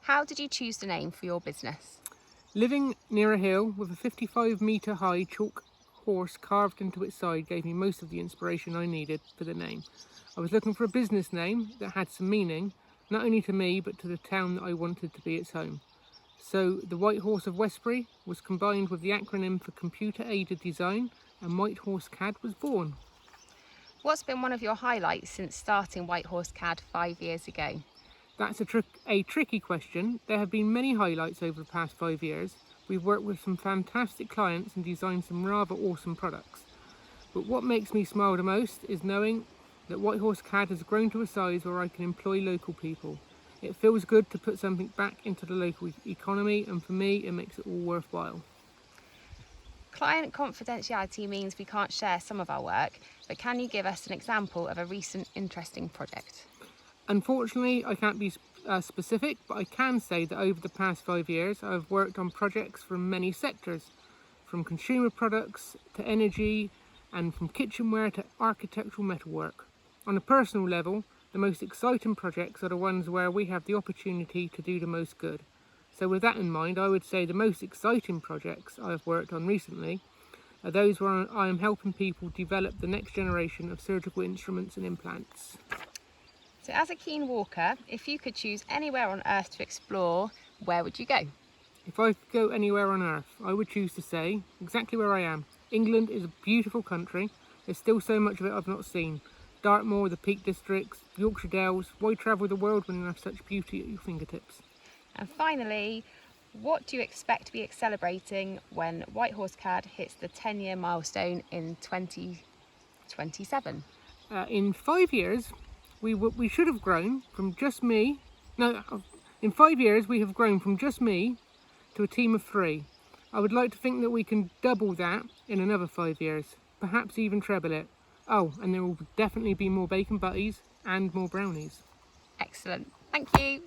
How did you choose the name for your business? Living near a hill with a 55-metre high chalk horse carved into its side gave me most of the inspiration I needed for the name. I was looking for a business name that had some meaning, not only to me but to the town that I wanted to be its home. So the White Horse of Westbury was combined with the acronym for Computer Aided Design, and White Horse CAD was born. What's been one of your highlights since starting White Horse CAD 5 years ago? That's a tricky question. There have been many highlights over the past 5 years. We've worked with some fantastic clients and designed some rather awesome products. But what makes me smile the most is knowing that White Horse CAD has grown to a size where I can employ local people. It feels good to put something back into the local economy, and for me it makes it all worthwhile. Client confidentiality means we can't share some of our work, but can you give us an example of a recent interesting project? Unfortunately, I can't be specific, but I can say that over the past 5 years I've worked on projects from many sectors, from consumer products to energy, and from kitchenware to architectural metalwork. On a personal level, the most exciting projects are the ones where we have the opportunity to do the most good. So with that in mind, I would say the most exciting projects I've worked on recently are those where I am helping people develop the next generation of surgical instruments and implants. So as a keen walker, if you could choose anywhere on earth to explore, where would you go? If I could go anywhere on earth, I would choose to say exactly where I am. England is a beautiful country. There's still so much of it I've not seen. Dartmoor, the Peak Districts, Yorkshire Dales. Why travel the world when you have such beauty at your fingertips? And finally, what do you expect to be celebrating when White Horse CAD hits the 10-year milestone in 2027? In 5 years, we should have grown from just me. No, in 5 years we have grown from just me to a team of 3. I would like to think that we can double that in another 5 years, perhaps even treble it. Oh, and there will definitely be more bacon butties and more brownies. Excellent. Thank you.